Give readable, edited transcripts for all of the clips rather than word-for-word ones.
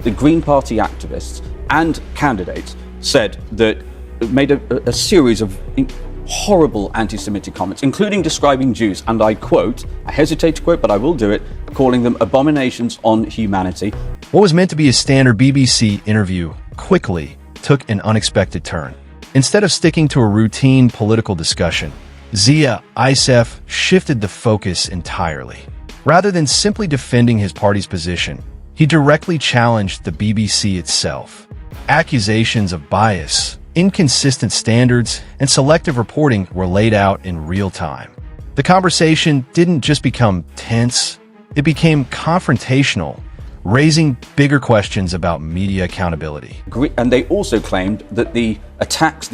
The Green Party activists and candidates said that made a series of horrible anti-Semitic comments, including describing Jews, and I quote, I hesitate to quote, but I will do it, calling them abominations on humanity. What was meant to be a standard BBC interview quickly took an unexpected turn. Instead of sticking to a routine political discussion, Zia Yusuf shifted the focus entirely. Rather than simply defending his party's position, he directly challenged the BBC itself. Accusations of bias, inconsistent standards, and selective reporting were laid out in real time. The conversation didn't just become tense, it became confrontational, raising bigger questions about media accountability. And they also claimed that the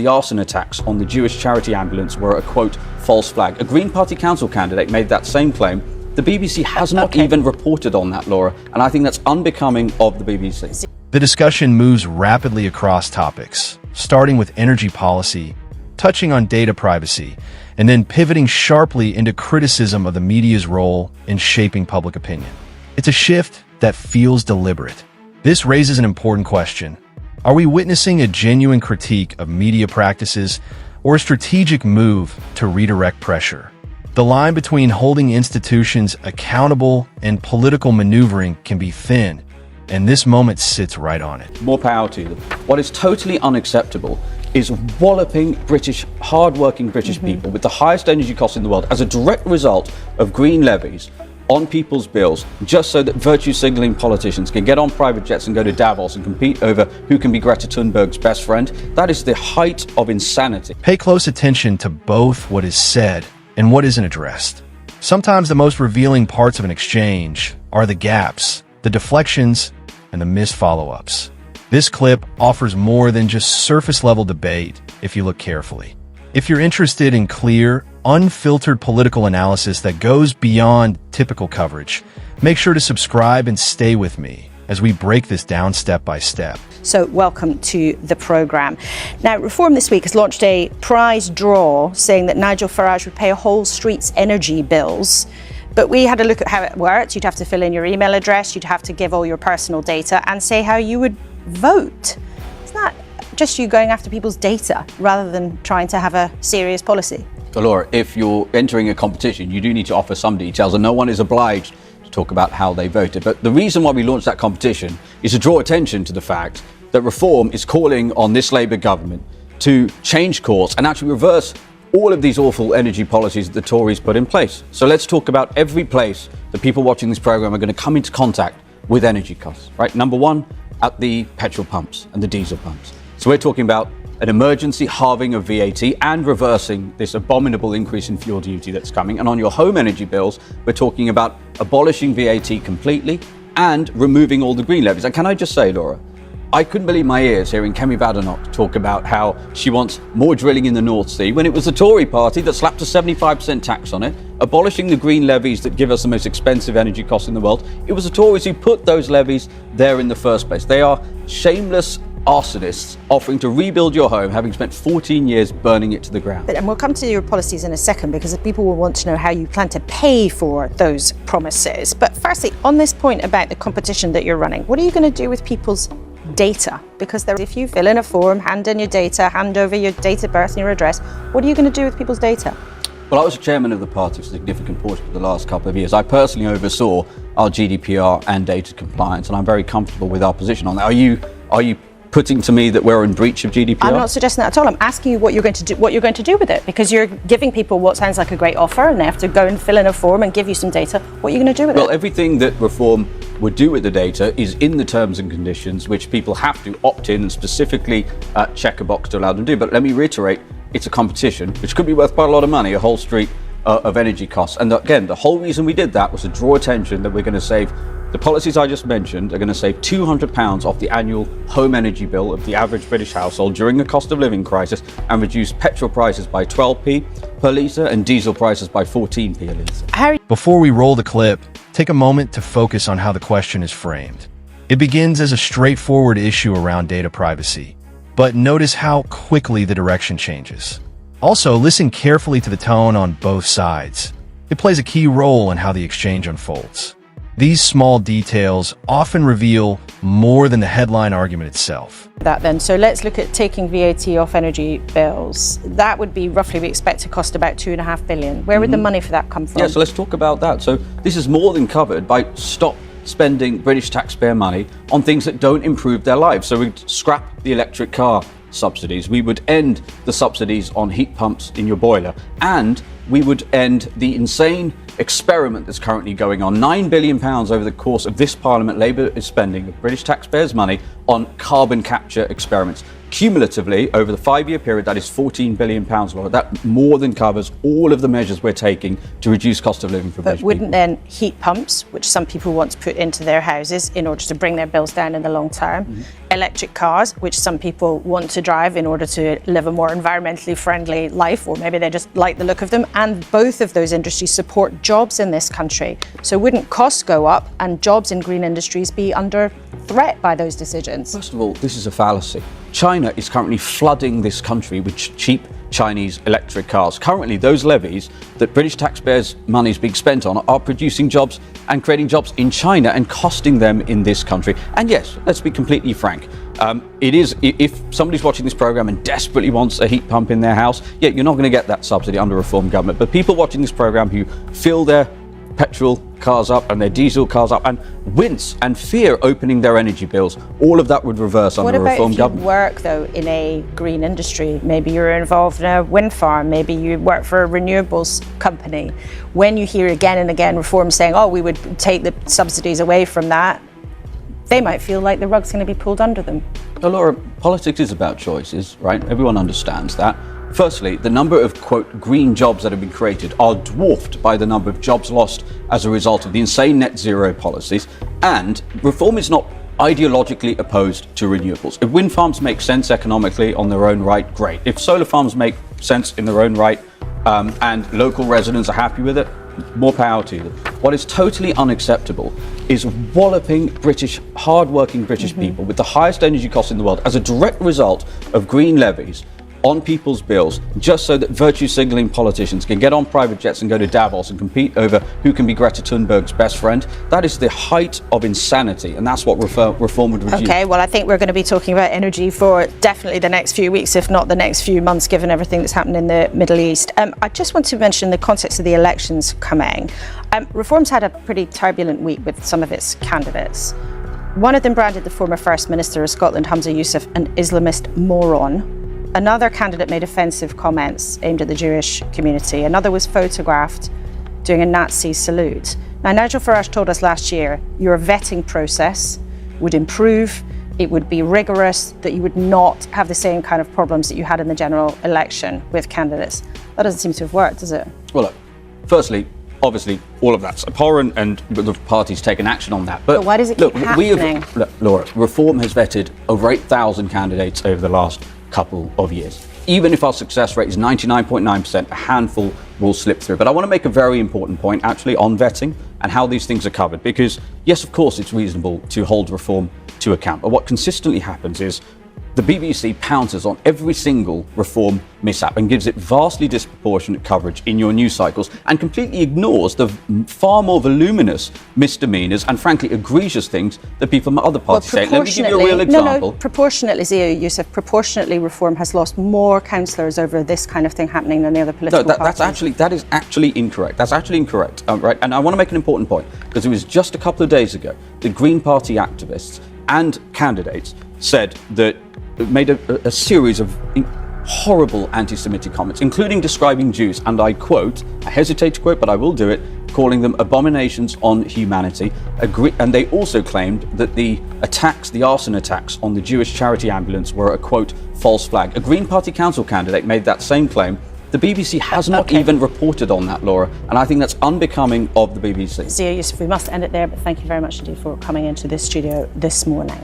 arson attacks on the Jewish charity ambulance were a, quote, false flag. A Green Party council candidate made that same claim. The BBC has not even reported on that, Laura, and I think that's unbecoming of the BBC. The discussion moves rapidly across topics, starting with energy policy, touching on data privacy, and then pivoting sharply into criticism of the media's role in shaping public opinion. It's a shift that feels deliberate. This raises an important question. Are we witnessing a genuine critique of media practices or a strategic move to redirect pressure? The line between holding institutions accountable and political maneuvering can be thin, and this moment sits right on it. More power to them. What is totally unacceptable is walloping hard-working British people with the highest energy costs in the world as a direct result of green levies on people's bills, just so that virtue-signaling politicians can get on private jets and go to Davos and compete over who can be Greta Thunberg's best friend. That is the height of insanity. Pay close attention to both what is said and what isn't addressed. Sometimes the most revealing parts of an exchange are the gaps, the deflections, and the missed follow-ups. This clip offers more than just surface-level debate if you look carefully. If you're interested in clear, unfiltered political analysis that goes beyond typical coverage, make sure to subscribe and stay with me as we break this down step by step. So welcome to the programme. Now, Reform this week has launched a prize draw saying that Nigel Farage would pay a whole street's energy bills. But we had a look at how it works. You'd have to fill in your email address, you'd have to give all your personal data and say how you would vote. Isn't that just you going after people's data rather than trying to have a serious policy? So Laura, if you're entering a competition, you do need to offer some details, and no one is obliged to talk about how they voted. But the reason why we launched that competition is to draw attention to the fact that Reform is calling on this Labour government to change course and actually reverse all of these awful energy policies that the Tories put in place. So let's talk about every place that people watching this programme are going to come into contact with energy costs, right? Number one, at the petrol pumps and the diesel pumps. So we're talking about an emergency halving of VAT and reversing this abominable increase in fuel duty that's coming. And on your home energy bills, we're talking about abolishing VAT completely and removing all the green levies. And can I just say, Laura, I couldn't believe my ears hearing Kemi Badenoch talk about how she wants more drilling in the North Sea when it was the Tory party that slapped a 75% tax on it, abolishing the green levies that give us the most expensive energy costs in the world. It was the Tories who put those levies there in the first place. They are shameless arsonists offering to rebuild your home, having spent 14 years burning it to the ground. And we'll come to your policies in a second because people will want to know how you plan to pay for those promises. But firstly, on this point about the competition that you're running, what are you going to do with people's data? Because if you fill in a form, hand in your data, hand over your date of birth and your address, what are you going to do with people's data? Well, I was chairman of the party for a significant portion of the last couple of years. I personally oversaw our GDPR and data compliance, and I'm very comfortable with our position on that. Are you putting to me that we're in breach of GDPR? I'm not suggesting that at all. I'm asking you what you're going to do with it, because you're giving people what sounds like a great offer and they have to go and fill in a form and give you some data. What are you going to do with it? Well, everything that Reform would do with the data is in the terms and conditions, which people have to opt in and specifically check a box to allow them to do. But let me reiterate, it's a competition, which could be worth quite a lot of money, a whole street of energy costs. And again, the whole reason we did that was to draw attention that we're going to save. The policies I just mentioned are going to save £200 off the annual home energy bill of the average British household during the cost of living crisis and reduce petrol prices by 12p per litre and diesel prices by 14p a litre. Before we roll the clip, take a moment to focus on how the question is framed. It begins as a straightforward issue around data privacy, but notice how quickly the direction changes. Also, listen carefully to the tone on both sides. It plays a key role in how the exchange unfolds. These small details often reveal more than the headline argument itself. That then, so let's look at taking VAT off energy bills. That would be roughly, we expect to cost about $2.5 billion. Where would the money for that come from? Yeah, so let's talk about that. So this is more than covered by stop spending British taxpayer money on things that don't improve their lives. So we'd scrap the electric car subsidies, we would end the subsidies on heat pumps in your boiler, and we would end the insane experiment that's currently going on. £9 billion over the course of this Parliament, Labour is spending the British taxpayers' money on carbon capture experiments. Cumulatively, over the 5-year period, that is £14 billion. That more than covers all of the measures we're taking to reduce cost of living for British people. But wouldn't then heat pumps, which some people want to put into their houses in order to bring their bills down in the long term, electric cars, which some people want to drive in order to live a more environmentally friendly life, or maybe they just like the look of them, and both of those industries support jobs in this country. So wouldn't costs go up and jobs in green industries be under threat by those decisions? First of all, this is a fallacy. China is currently flooding this country with cheap Chinese electric cars. Currently, those levies that British taxpayers' money is being spent on are producing jobs and creating jobs in China and costing them in this country. And yes, let's be completely frank. It is, if somebody's watching this program and desperately wants a heat pump in their house, yeah, you're not going to get that subsidy under a Reform government. But people watching this program who fill their petrol cars up and their diesel cars up and wince and fear opening their energy bills, all of that would reverse under a Reform government. What about if you work, though, in a green industry? Maybe you're involved in a wind farm, maybe you work for a renewables company. When you hear again and again Reform saying, oh, we would take the subsidies away from that, they might feel like the rug's going to be pulled under them. Now, Laura, politics is about choices, right? Everyone understands that. Firstly, the number of, quote, green jobs that have been created are dwarfed by the number of jobs lost as a result of the insane net zero policies. And Reform is not ideologically opposed to renewables. If wind farms make sense economically on their own right, great. If solar farms make sense in their own right and local residents are happy with it, more power to them. What is totally unacceptable is walloping hard-working British people with the highest energy costs in the world as a direct result of green levies on people's bills, just so that virtue signaling politicians can get on private jets and go to Davos and compete over who can be Greta Thunberg's best friend. That is the height of insanity, and that's what Reform would reduce. Okay, well, I think we're going to be talking about energy for definitely the next few weeks, if not the next few months, given everything that's happened in the Middle East. I just want to mention the context of the elections coming. Reform's had a pretty turbulent week with some of its candidates. One of them branded the former First Minister of Scotland, Zia Yusuf, an Islamist moron. Another candidate made offensive comments aimed at the Jewish community. Another was photographed doing a Nazi salute. Now, Nigel Farage told us last year your vetting process would improve, it would be rigorous, that you would not have the same kind of problems that you had in the general election with candidates. That doesn't seem to have worked, does it? Well, look, firstly, obviously, all of that's abhorrent and the party's taken action on that. But why does it keep happening? Laura, Reform has vetted over 8,000 candidates over the last couple of years. Even if our success rate is 99.9%, a handful will slip through. But I want to make a very important point actually on vetting and how these things are covered, because yes, of course, it's reasonable to hold Reform to account. But what consistently happens is the BBC pounces on every single Reform mishap and gives it vastly disproportionate coverage in your news cycles and completely ignores the far more voluminous misdemeanors and frankly egregious things that people from other parties say. Let me give you a real example. Proportionately, Zia Yusuf, proportionately Reform has lost more councillors over this kind of thing happening than the other political parties. That is actually incorrect. That's actually incorrect, right? And I want to make an important point, because it was just a couple of days ago the Green Party activists and candidates said that made a series of horrible anti-Semitic comments, including describing Jews, and I quote, I hesitate to quote, but I will do it, calling them abominations on humanity. And they also claimed that the attacks, the arson attacks on the Jewish charity ambulance were a quote, false flag. A Green Party council candidate made that same claim. The BBC has not even reported on that, Laura, and I think that's unbecoming of the BBC. Zia Yusuf, we must end it there, but thank you very much indeed for coming into this studio this morning.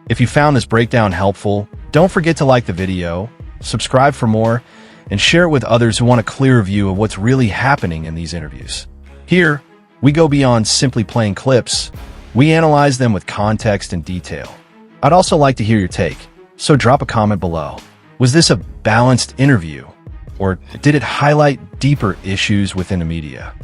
If you found this breakdown helpful, don't forget to like the video, subscribe for more, and share it with others who want a clearer view of what's really happening in these interviews. Here, we go beyond simply playing clips. We analyze them with context and detail. I'd also like to hear your take, so drop a comment below. Was this a balanced interview, or did it highlight deeper issues within the media?